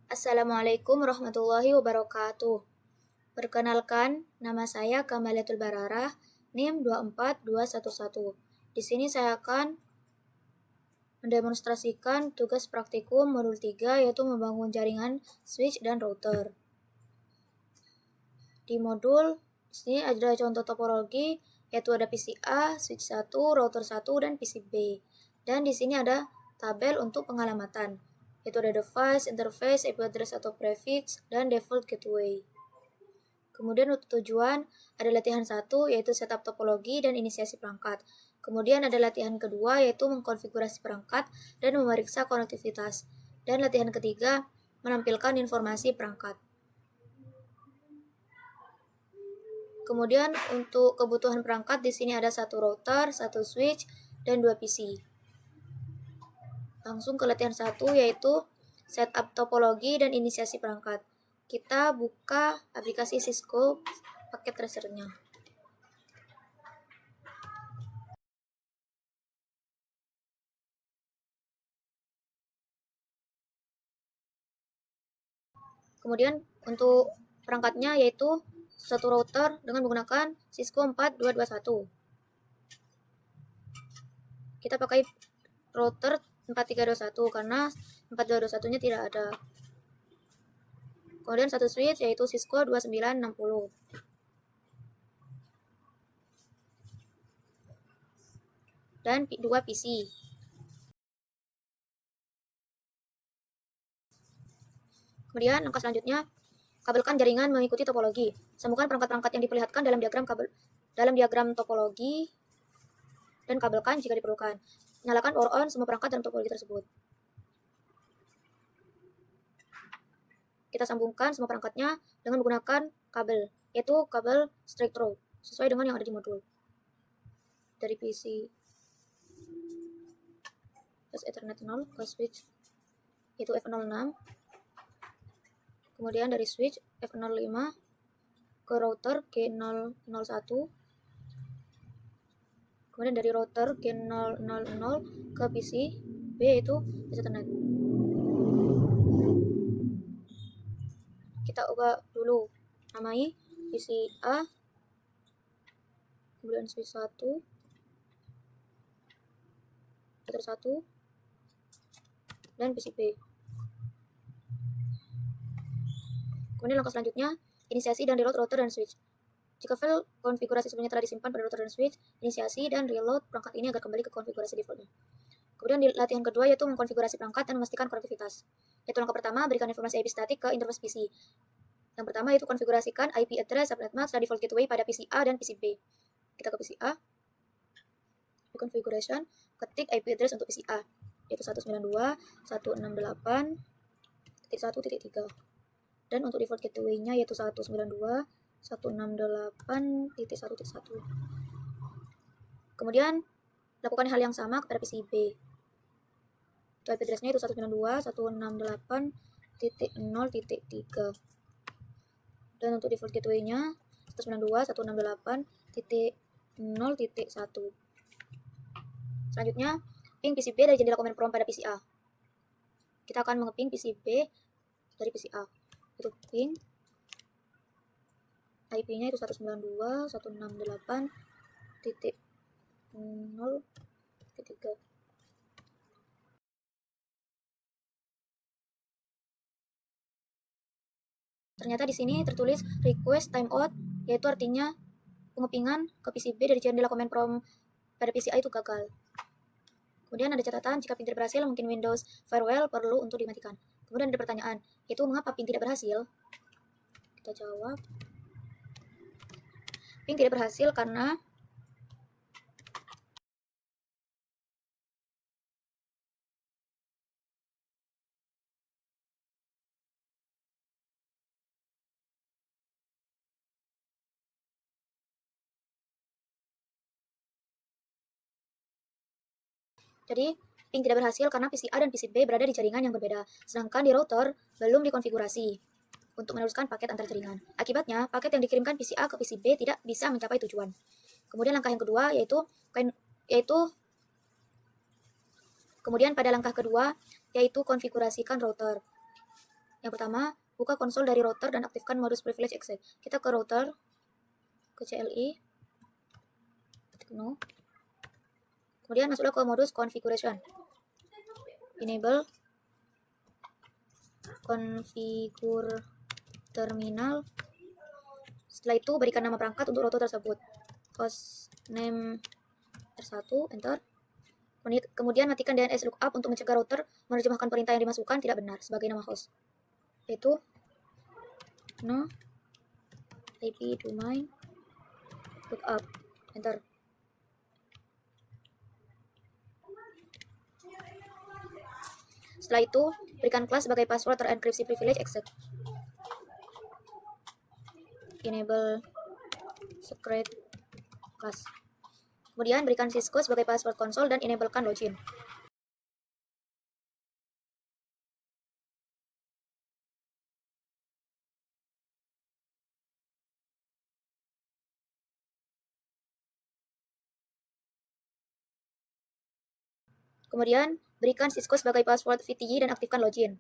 Assalamualaikum warahmatullahi wabarakatuh. Perkenalkan, nama saya Kamaliatul Bararah, NIM 24211. Di sini saya akan mendemonstrasikan tugas praktikum modul 3 yaitu membangun jaringan switch dan router. Di modul sini ada contoh topologi yaitu ada PC A, switch 1, router 1 dan PC B. Dan di sini ada tabel untuk pengalamatan. Itu ada device, interface, IP address atau prefix, dan default gateway. Kemudian untuk tujuan, ada latihan 1 yaitu setup topologi dan inisiasi perangkat. Kemudian ada latihan kedua yaitu mengkonfigurasi perangkat dan memeriksa konektivitas. Dan latihan ketiga, menampilkan informasi perangkat. Kemudian untuk kebutuhan perangkat di sini ada 1 router, 1 switch, dan 2 PC. Langsung ke latihan 1 yaitu setup topologi dan inisiasi perangkat. Kita buka aplikasi Cisco paket tracernya. Kemudian untuk perangkatnya yaitu 1 router dengan menggunakan Cisco 4221. Kita pakai router 4321 karena 4221-nya tidak ada. Kemudian 1 switch yaitu Cisco 2960. Dan 2 PC. Kemudian langkah selanjutnya, kabelkan jaringan mengikuti topologi. Sambungkan perangkat-perangkat yang diperlihatkan dalam diagram topologi dan kabelkan jika diperlukan. Nyalakan power on semua perangkat dalam topologi tersebut. Kita sambungkan semua perangkatnya dengan menggunakan kabel, yaitu kabel straight through, sesuai dengan yang ada di modul. Dari PC plus Ethernet 0 ke switch itu F06. Kemudian dari switch F05 ke router G001. Kemudian dari router G000 ke PC B itu Ethernet. Kita ubah dulu, namai PC A, kemudian switch 1, router 1, dan PC B. Kemudian langkah selanjutnya, inisiasi dan reload router dan switch. Jika file konfigurasi sebelumnya telah disimpan pada router dan switch, inisiasi dan reload perangkat ini agar kembali ke konfigurasi defaultnya. Kemudian di latihan kedua yaitu mengkonfigurasi perangkat dan memastikan konektivitas. Yaitu langkah pertama, berikan informasi IP statik ke interface PC. Yang pertama yaitu konfigurasikan IP address, subnet mask, dan default gateway pada PC A dan PC B. Kita ke PC A. Di configuration, ketik IP address untuk PC A, yaitu 192.168.1.3. Dan untuk default gateway-nya yaitu 192.168.1.1. Kemudian lakukan hal yang sama kepada PC B. Itu IP address-nya itu 192.168.0.3. Dan untuk default gateway-nya 192.168.0.1. Selanjutnya, ping PC B dari jendela command prompt pada PC A. Kita akan mengeping PC B dari PC A. Itu ping IP-nya itu 192.168.0.3. Ternyata di sini tertulis request timeout, yaitu artinya pengepingan ke PC B dari jendela command prompt pada PC A itu gagal. Kemudian ada catatan, jika ping tidak berhasil, mungkin Windows Firewall perlu untuk dimatikan. Kemudian ada pertanyaan, yaitu mengapa ping tidak berhasil? Kita jawab, ping tidak berhasil karena jadi ping tidak berhasil karena PC A dan PC B berada di jaringan yang berbeda, sedangkan di router belum dikonfigurasi untuk meneruskan paket antar jaringan. Akibatnya, paket yang dikirimkan PC A ke PC B tidak bisa mencapai tujuan. Kemudian langkah yang kedua kemudian pada langkah kedua yaitu konfigurasikan router. Yang pertama, buka konsol dari router dan aktifkan modus privilege access. Kita ke router, ke CLI, ketik no. Kemudian masuklah ke modus configuration. Enable configure terminal. Setelah itu berikan nama perangkat untuk router tersebut. Host name R1, enter. Kemudian matikan DNS lookup untuk mencegah router menerjemahkan perintah yang dimasukkan tidak benar sebagai nama host. Yaitu no IP domain lookup, enter. Setelah itu, berikan kelas sebagai password terenkripsi privilege access. Enable secret class. Kemudian berikan Cisco sebagai password konsol dan enablekan login. Kemudian berikan Cisco sebagai password VTY dan aktifkan login.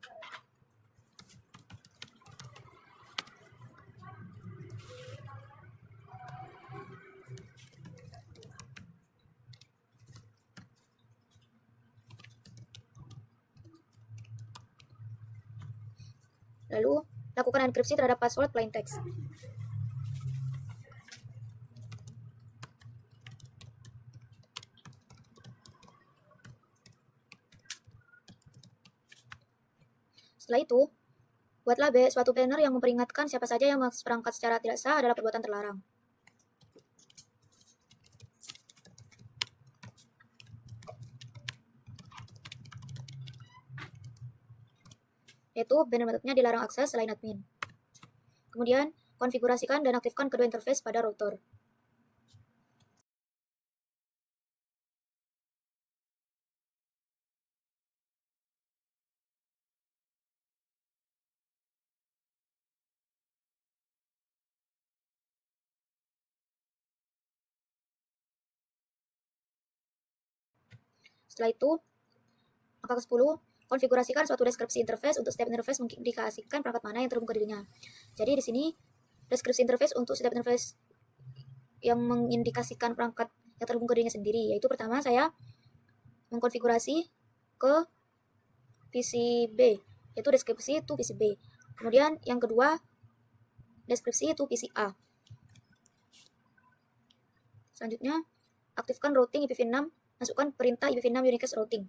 Lalu, lakukan enkripsi terhadap password plain text. Setelah itu, buatlah suatu banner yang memperingatkan siapa saja yang mengakses perangkat secara tidak sah adalah perbuatan terlarang. Yaitu banner metodenya dilarang akses selain admin. Kemudian, konfigurasikan dan aktifkan kedua interface pada router. Setelah itu, angka ke-10, konfigurasikan suatu deskripsi interface untuk setiap interface mengindikasikan perangkat mana yang terhubung ke dirinya. Jadi di sini deskripsi interface untuk setiap interface yang mengindikasikan perangkat yang terhubung ke dirinya sendiri. Yaitu pertama saya mengkonfigurasi ke PCB, yaitu deskripsi to PCB. Kemudian yang kedua deskripsi to PCA. Selanjutnya aktifkan routing IPv6, masukkan perintah IPv6 unicast routing.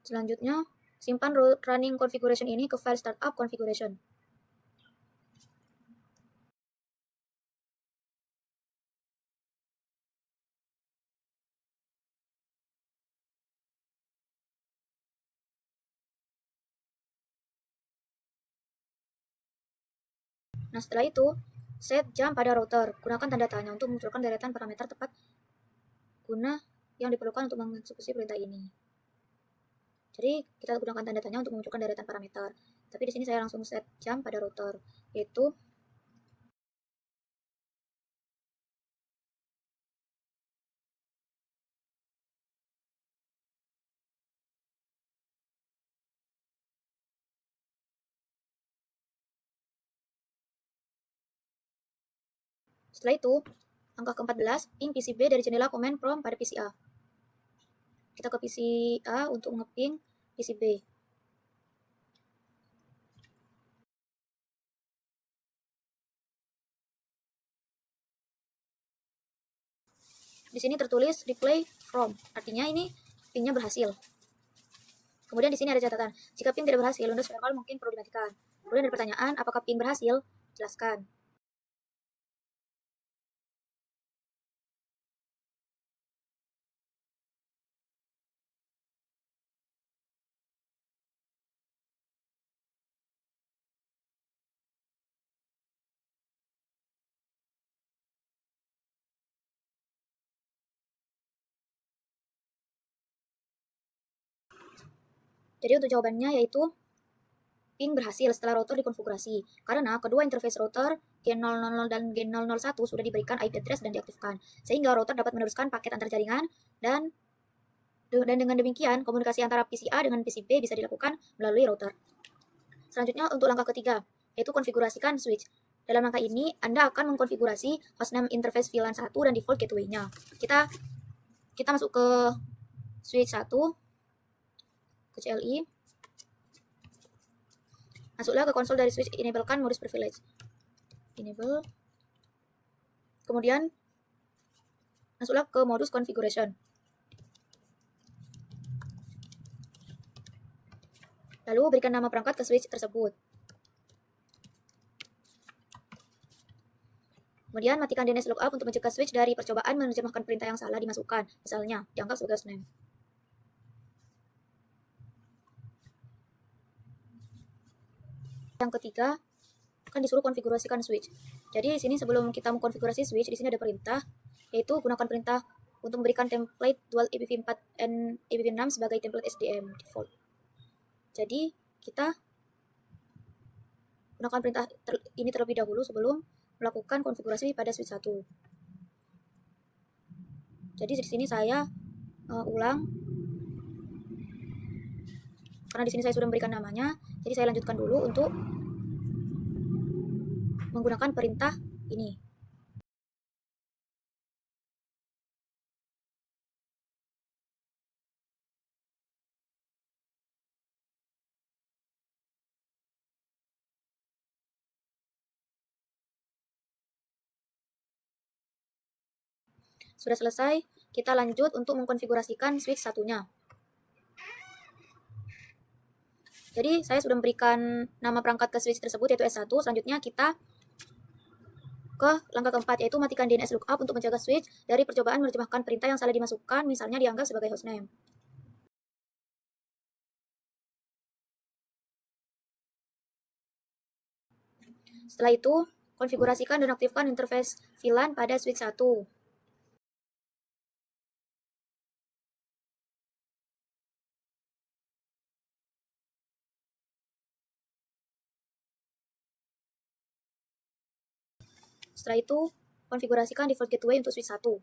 Selanjutnya, simpan running configuration ini ke file startup configuration. Nah, setelah itu, set jam pada router. Gunakan tanda tanya untuk memunculkan deretan parameter tepat guna yang diperlukan untuk mengeksekusi perintah ini. Jadi, kita gunakan tanda tanya untuk memunculkan deretan parameter. Tapi di sini saya langsung set jam pada router, yaitu setelah itu, angka ke-14, ping PCB dari jendela command prompt pada PCA. Kita ke PCA untuk ngeping PCB. Di sini tertulis replay from, artinya ini pingnya berhasil. Kemudian di sini ada catatan, jika ping tidak berhasil, Windows Firewall mungkin perlu dimatikan. Kemudian ada pertanyaan, apakah ping berhasil? Jelaskan. Jadi untuk jawabannya yaitu ping berhasil setelah router dikonfigurasi, karena kedua interface router Gen000 dan Gen001 sudah diberikan IP address dan diaktifkan, sehingga router dapat meneruskan paket antar jaringan dan dengan demikian komunikasi antara PC A dengan PC B bisa dilakukan melalui router. Selanjutnya untuk langkah ketiga, yaitu konfigurasikan switch. Dalam langkah ini, Anda akan mengkonfigurasi hostname interface VLAN 1 dan default gateway-nya. Kita masuk ke switch 1, ke CLI. Masuklah ke konsol dari switch, enablekan modus privilege. Enable. Kemudian masuklah ke modus configuration. Lalu berikan nama perangkat ke switch tersebut. Kemudian matikan DNS lookup untuk mencegah switch dari percobaan menerjemahkan perintah yang salah dimasukkan. Misalnya, dianggap sebagai hostname. Yang ketiga, akan disuruh konfigurasikan switch. Jadi di sini sebelum kita mengkonfigurasi switch, di sini ada perintah, yaitu gunakan perintah untuk memberikan template dual EPv4 and EPv6 sebagai template SDM default. Jadi kita gunakan perintah ini terlebih dahulu sebelum melakukan konfigurasi pada switch 1. Jadi di sini saya ulang, karena di sini saya sudah memberikan namanya, jadi saya lanjutkan dulu untuk menggunakan perintah ini. Sudah selesai, kita lanjut untuk mengkonfigurasikan switch satunya. Jadi saya sudah memberikan nama perangkat ke switch tersebut yaitu S1. Selanjutnya kita ke langkah keempat, yaitu matikan DNS lookup untuk mencegah switch dari percobaan menerjemahkan perintah yang salah dimasukkan, misalnya dianggap sebagai hostname. Setelah itu, konfigurasikan dan aktifkan interface VLAN pada switch 1. Setelah itu, konfigurasikan default gateway untuk switch 1.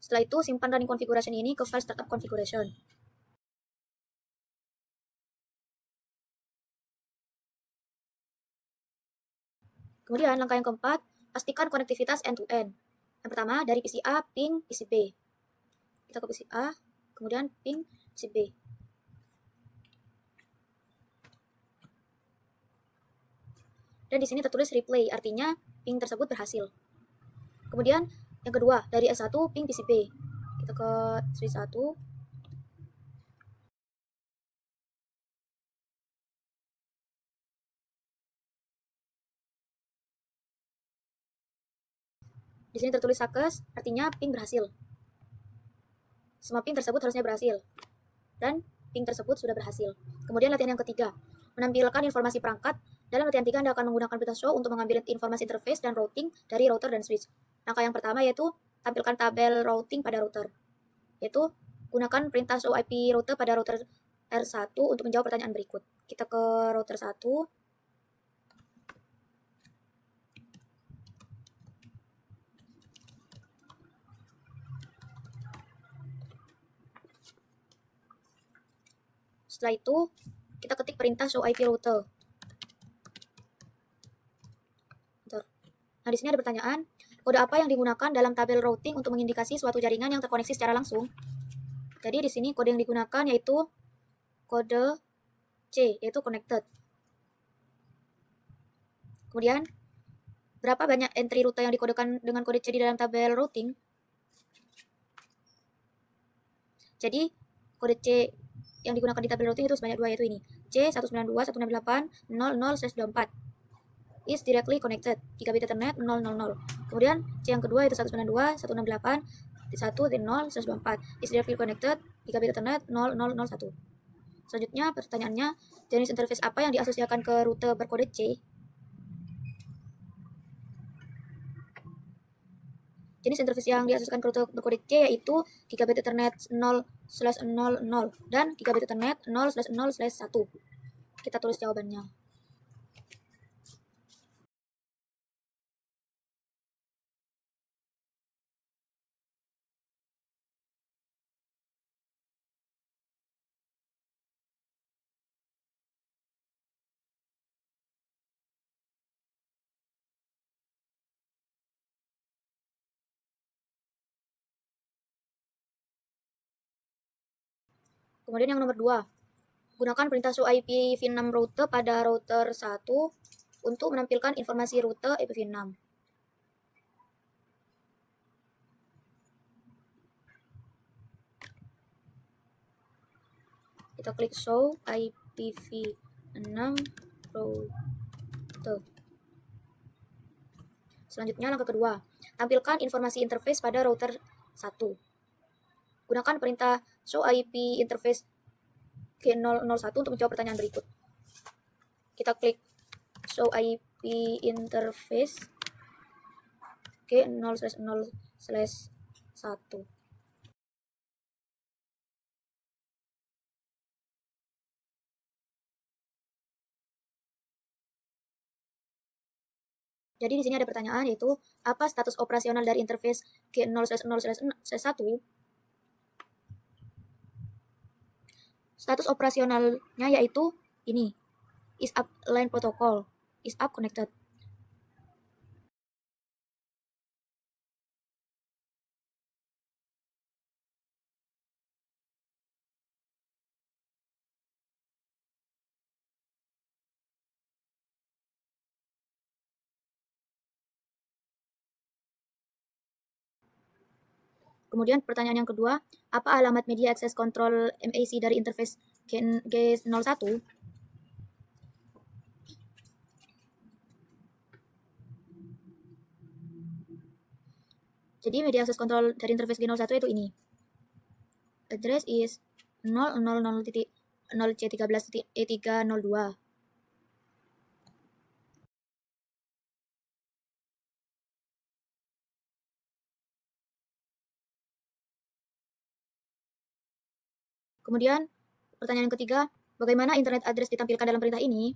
Setelah itu, simpan running configuration ini ke file startup configuration. Kemudian, langkah yang keempat, pastikan konektivitas end-to-end. Yang pertama, dari PC A, ping PC B. Kita ke PC A, kemudian ping PC B. Dan di sini tertulis replay, artinya ping tersebut berhasil. Kemudian, yang kedua, dari S1, ping PC B. Kita ke switch 1. Di sini tertulis success, artinya ping berhasil. Semua ping tersebut harusnya berhasil. Dan ping tersebut sudah berhasil. Kemudian latihan yang ketiga, menampilkan informasi perangkat. Dalam latihan 3, Anda akan menggunakan perintah show untuk mengambil informasi interface dan routing dari router dan switch. Langkah yang pertama yaitu tampilkan tabel routing pada router. Yaitu gunakan perintah show IP router pada router R1 untuk menjawab pertanyaan berikut. Kita ke router 1. Setelah itu, kita ketik perintah show IP router. Nah, di sini ada pertanyaan, kode apa yang digunakan dalam tabel routing untuk mengindikasi suatu jaringan yang terkoneksi secara langsung? Jadi di sini kode yang digunakan yaitu kode C, yaitu connected. Kemudian, berapa banyak entry rute yang dikodekan dengan kode C di dalam tabel routing? Jadi, kode C yang digunakan di tabel routing itu sebanyak 2, yaitu ini. C192.168.00/24 is directly connected, gigabit ethernet 000. Kemudian C yang kedua itu 192.168.1.0/24 is directly connected, gigabit ethernet 0001. Selanjutnya pertanyaannya, jenis interface apa yang diasosiasikan ke rute berkode C? Jenis interface yang diasosiasikan ke router berkode C yaitu Gigabit Ethernet 0/00 dan Gigabit Ethernet 0/0/1. Kita tulis jawabannya. Kemudian yang nomor 2, gunakan perintah show IPv6 route pada router 1 untuk menampilkan informasi rute IPv6. Kita klik show IPv6 route. Selanjutnya langkah kedua, tampilkan informasi interface pada router 1. Gunakan perintah show IP interface G001 untuk menjawab pertanyaan berikut. Kita klik show IP interface G0/0/1. Jadi di sini ada pertanyaan yaitu apa status operasional dari interface G0/0/1? Status operasionalnya yaitu ini, is up line protocol, is up connected. Kemudian pertanyaan yang kedua, apa alamat media access control MAC dari interface G01? Jadi media access control dari interface G01 itu ini. Address is 000.0C13.E302. Kemudian pertanyaan yang ketiga, bagaimana internet address ditampilkan dalam perintah ini?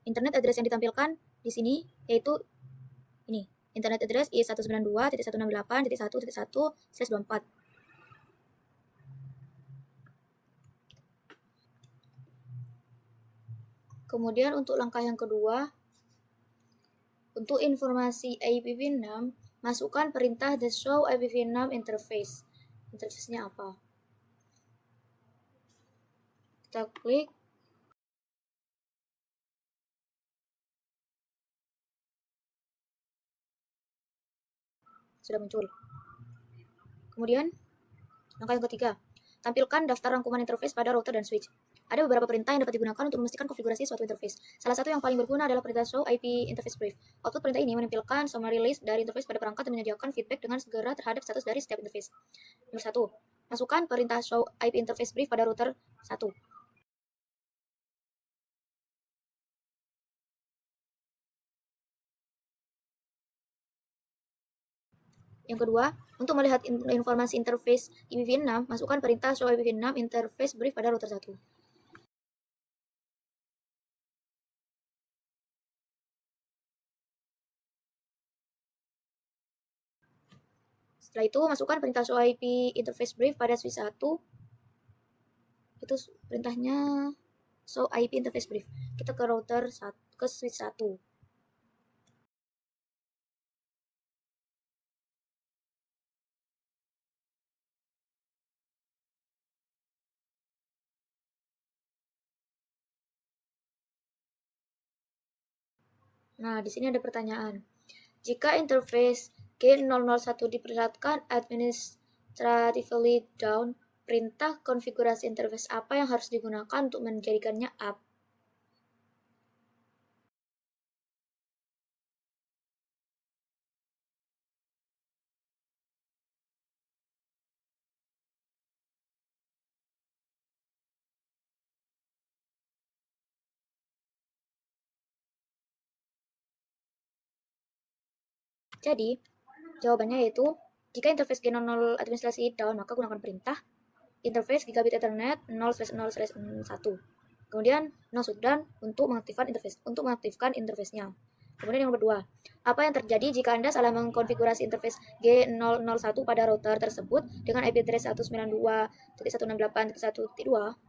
Internet address yang ditampilkan di sini yaitu ini. Internet address is 192.168.1.1/24. Kemudian untuk langkah yang kedua, untuk informasi IPv6, masukkan perintah the show IPv6 interface. Interface-nya apa? Kita klik. Sudah muncul. Kemudian, langkah yang ketiga, tampilkan daftar rangkuman interface pada router dan switch. Ada beberapa perintah yang dapat digunakan untuk memastikan konfigurasi suatu interface. Salah satu yang paling berguna adalah perintah show IP interface brief. Output perintah ini menampilkan summary list dari interface pada perangkat dan menyediakan feedback dengan segera terhadap status dari setiap interface. Nomor 1. Masukkan perintah show IP interface brief pada router 1. Yang kedua, untuk melihat informasi interface IPv6, masukkan perintah show IPv6 interface brief pada router 1. Setelah itu, masukkan perintah show IP interface brief pada switch 1. Itu perintahnya show IP interface brief. Kita ke router 1, ke switch 1. Nah, di sini ada pertanyaan. Jika interface G001 diperlihatkan administratively down, perintah konfigurasi interface apa yang harus digunakan untuk menjadikannya up? Jadi, jawabannya yaitu, jika interface G00 administrasi down, maka gunakan perintah interface gigabit ethernet 0/0/1. Kemudian no shutdown untuk mengaktifkan interface-nya. Kemudian yang kedua, apa yang terjadi jika Anda salah mengkonfigurasi interface G001 pada router tersebut dengan IP address 192.168.1.2?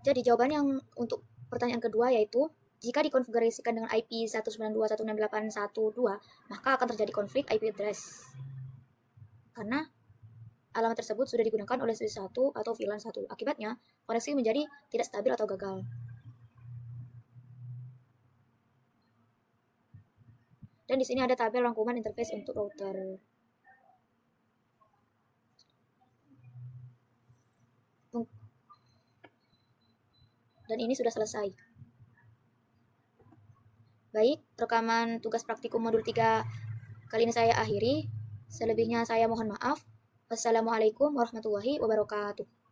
Jadi jawaban yang untuk pertanyaan kedua yaitu, jika dikonfigurasikan dengan IP 192.168.1.2, maka akan terjadi konflik IP address. Karena alamat tersebut sudah digunakan oleh switch 1 atau VLAN 1. Akibatnya, koneksi menjadi tidak stabil atau gagal. Dan di sini ada tabel rangkuman interface untuk router. Dan ini sudah selesai. Baik, rekaman tugas praktikum modul 3 kali ini saya akhiri. Selebihnya saya mohon maaf. Wassalamualaikum warahmatullahi wabarakatuh.